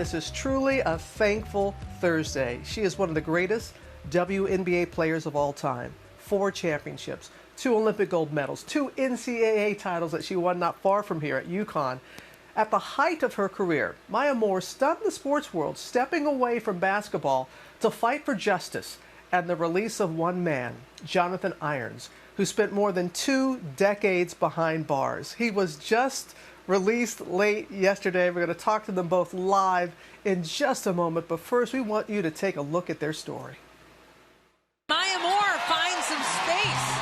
This is truly a thankful Thursday. She is one of the greatest WNBA players of all time. 4 championships, 2 Olympic gold medals, 2 NCAA titles that she won not far from here at UConn. At the height of her career, Maya Moore stunned the sports world, stepping away from basketball to fight for justice and the release of one man, Jonathan Irons, who spent more than 2 decades behind bars. He was just released late yesterday. We're going to talk to them both live in just a moment, but first we want you to take a look at their story. Maya Moore finds some space.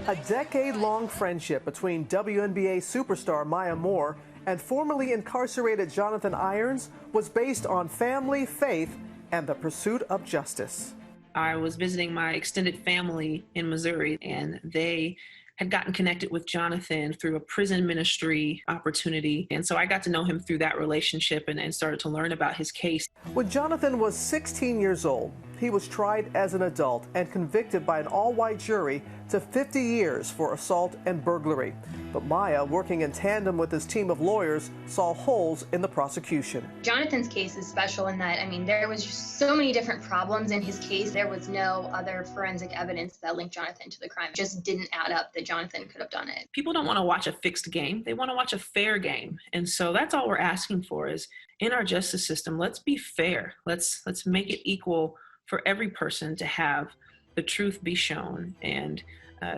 A decade-long friendship between WNBA superstar Maya Moore and formerly incarcerated Jonathan Irons was based on family, faith, and the pursuit of justice. I was visiting my extended family in Missouri, and they had gotten connected with Jonathan through a prison ministry opportunity. And so I got to know him through that relationship and started to learn about his case. When Jonathan was 16 years old, he was tried as an adult and convicted by an all-white jury to 50 years for assault and burglary. But Maya, working in tandem with his team of lawyers, saw holes in the prosecution. Jonathan's case is special in that, there was just so many different problems in his case. There was no other forensic evidence that linked Jonathan to the crime. It just didn't add up that Jonathan could have done it. People don't want to watch a fixed game. They want to watch a fair game. And so that's all we're asking for is, in our justice system, let's be fair. Let's make it equal for every person to have the truth be shown and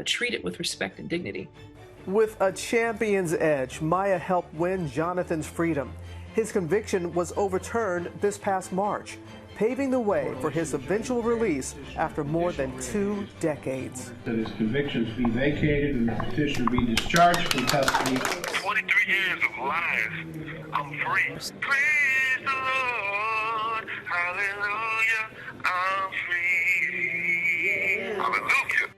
treat it with respect and dignity. With a champion's edge, Maya helped win Jonathan's freedom. His conviction was overturned this past March, paving the way for his eventual release after more than 2 decades. That his convictions be vacated and the petitioner be discharged from custody. 23 years of life, I'm free. Praise the Lord, hallelujah, I'm free. Hallelujah.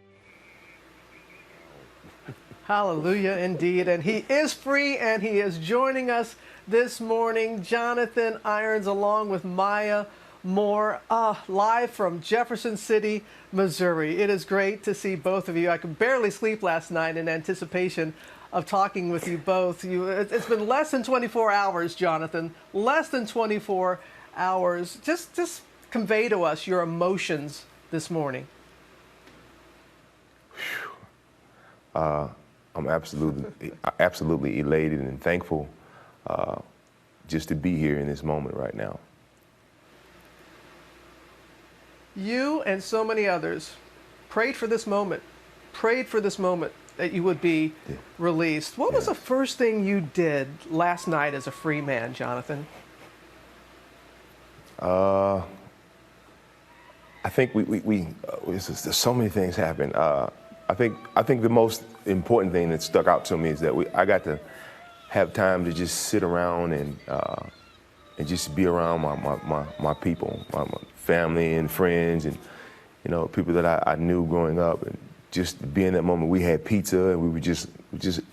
Hallelujah, indeed. And he is free, and he is joining us this morning. Jonathan Irons along with Maya Moore, live from Jefferson City, Missouri. It is great to see both of you. I could barely sleep last night in anticipation of talking with you both. It's been less than 24 hours, Jonathan, less than 24 hours. Just convey to us your emotions this morning. I'm absolutely elated and thankful just to be here in this moment right now. You and so many others prayed for this moment that you would be released. What was the first thing you did last night as a free man, Jonathan? I think there's so many things happen. I think the most important thing that stuck out to me is that I got to have time to just sit around and just be around my people, my family and friends, and people that I knew growing up, and just be in that moment. We had pizza and we were just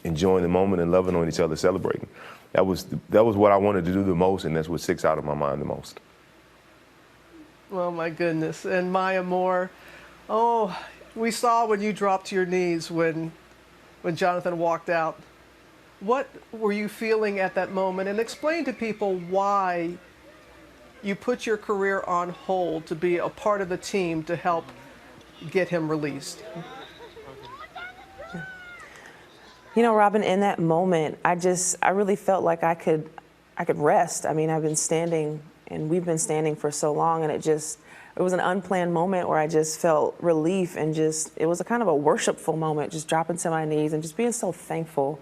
enjoying the moment and loving on each other, celebrating. That was what I wanted to do the most, and that's what sticks out of my mind the most. Oh my goodness. And Maya Moore, we saw when you dropped to your knees when Jonathan walked out. What were you feeling at that moment? And explain to people why you put your career on hold to be a part of the team to help get him released. Robin, in that moment, I really felt like I could rest. I've been standing, and we've been standing for so long, and it was an unplanned moment where I just felt relief, and it was a kind of a worshipful moment, just dropping to my knees and just being so thankful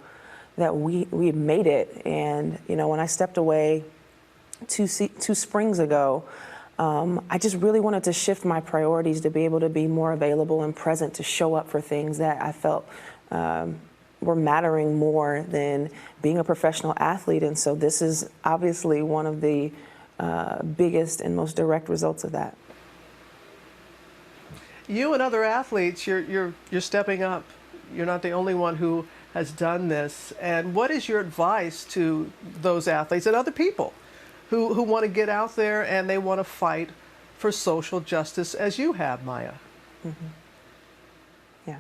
that we made it. And when I stepped away two springs ago, I just really wanted to shift my priorities to be able to be more available and present to show up for things that I felt were mattering more than being a professional athlete. And so this is obviously one of the biggest and most direct results of that. You and other athletes, you're stepping up. You're not the only one who has done this. And what is your advice to those athletes and other people who want to get out there and they want to fight for social justice as you have, Maya? Mm-hmm. Yeah,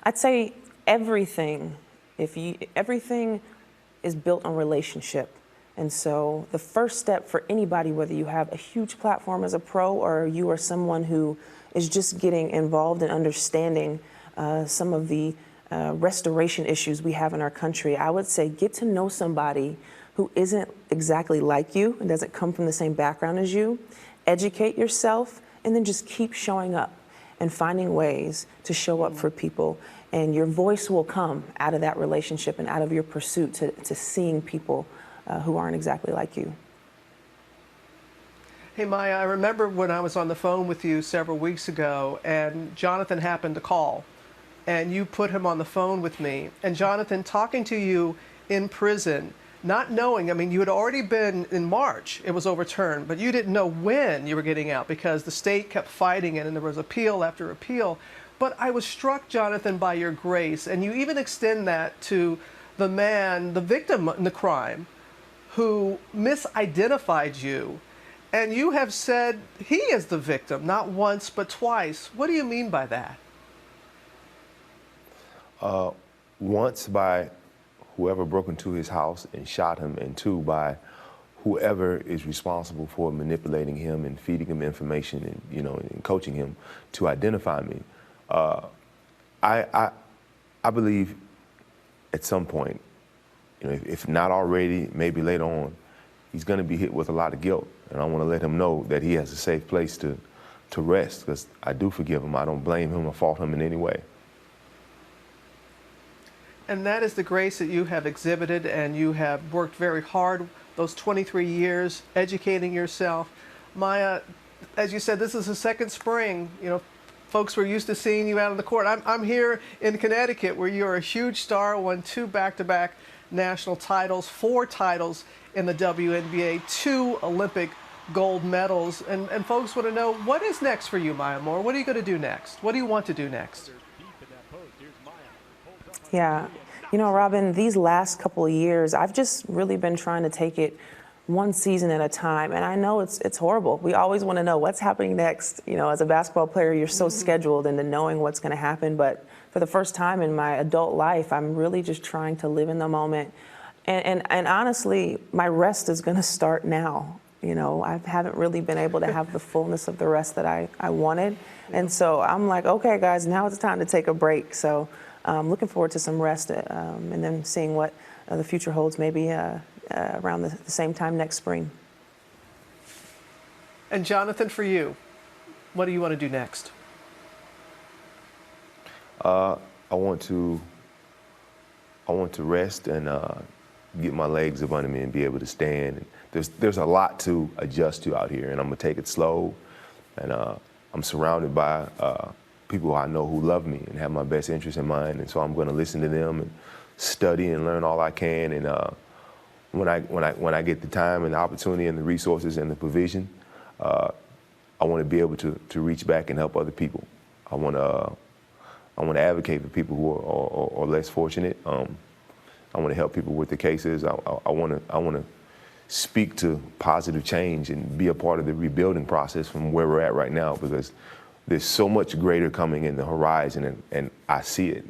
I'd say everything is built on relationship. And so the first step for anybody, whether you have a huge platform as a pro or you are someone who is just getting involved in understanding some of the restoration issues we have in our country, I would say get to know somebody who isn't exactly like you and doesn't come from the same background as you. Educate yourself, and then just keep showing up and finding ways to show up for people. And your voice will come out of that relationship and out of your pursuit to seeing people who aren't exactly like you. Hey, Maya, I remember when I was on the phone with you several weeks ago, and Jonathan happened to call, and you put him on the phone with me. And Jonathan, talking to you in prison, not knowing, I mean, you had already been in March, it was overturned, but you didn't know when you were getting out because the state kept fighting it and there was appeal after appeal. But I was struck, Jonathan, by your grace, and you even extend that to the man, the victim in the crime, who misidentified you. And you have said he is the victim, not once, but twice. What do you mean by that? Once by whoever broke into his house and shot him, and two, by whoever is responsible for manipulating him and feeding him information and, you know, and coaching him to identify me. I believe at some point, you know, if not already, maybe later on, he's going to be hit with a lot of guilt. And I want to let him know that he has a safe place to rest, because I do forgive him. I don't blame him or fault him in any way. And that is the grace that you have exhibited, and you have worked very hard those 23 years educating yourself. Maya, as you said, this is the second spring. You know, folks were used to seeing you out on the court. I'm here in Connecticut, where you're a huge star, won 2 back-to-back national titles, 4 titles in the WNBA, 2 Olympic gold medals. And folks want to know, what is next for you, Maya Moore? What are you going to do next? What do you want to do next? Yeah, you know, Robin, these last couple of years, I've just really been trying to take it one season at a time. And I know it's horrible. We always want to know what's happening next. You know, as a basketball player, you're so scheduled into knowing what's going to happen. But for the first time in my adult life, I'm really just trying to live in the moment. And honestly, my rest is going to start now. You know, I haven't really been able to have the fullness of the rest that I wanted. And so I'm like, okay, guys, now it's time to take a break. So I'm looking forward to some rest and then seeing what the future holds, maybe around the same time next spring. And Jonathan, for you, what do you want to do next? I want to rest and get my legs up under me and be able to stand. There's a lot to adjust to out here, and I'm gonna take it slow. And I'm surrounded by people I know who love me and have my best interest in mind, and so I'm gonna listen to them and study and learn all I can. And when I get the time and the opportunity and the resources and the provision, I want to be able to reach back and help other people. I want to advocate for people who are less fortunate. I want to help people with the cases. I want to speak to positive change and be a part of the rebuilding process from where we're at right now, because there's so much greater coming in the horizon, and I see it.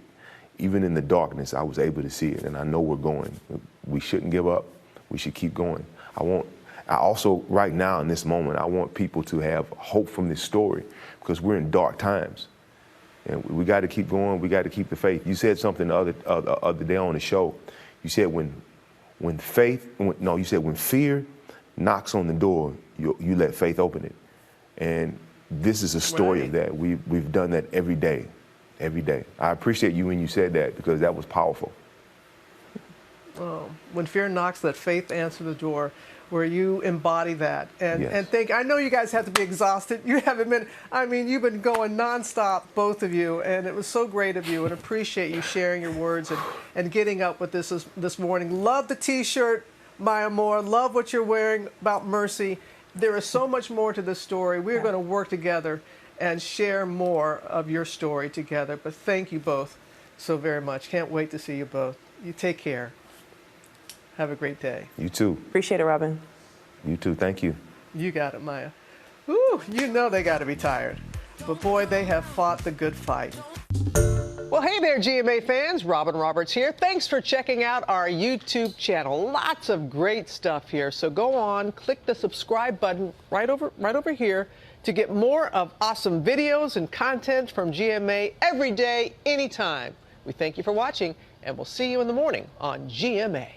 Even in the darkness, I was able to see it, and I know we're going. We shouldn't give up. We should keep going. I also, right now in this moment, I want people to have hope from this story, because we're in dark times. And we got to keep going. We got to keep the faith. You said something the other day on the show. You said when fear knocks on the door, you let faith open it. And this is a story of that. We've done that every day. Every day. I appreciate you when you said that, because that was powerful. Oh, when fear knocks, let faith answer the door, where you embody that. And Yes. and I know you guys have to be exhausted. You haven't been, I mean, you've been going nonstop, both of you, and it was so great of you, and appreciate you sharing your words and getting up with this morning. Love the T-shirt, Maya Moore. Love what you're wearing about Mercy. There is so much more to this story. We're going to work together and share more of your story together. But thank you both so very much. Can't wait to see you both. You take care. Have a great day. You too. Appreciate it, Robin. You too. Thank you. You got it, Maya. Ooh, you know they got to be tired. But boy, they have fought the good fight. Well, Well, hey there, GMA fans. Robin Roberts here. Thanks for checking out our YouTube channel. Lots of great stuff here. So go on, click the subscribe button right over here to get more of awesome videos and content from GMA every day, anytime. We thank you for watching, and we'll see you in the morning on GMA.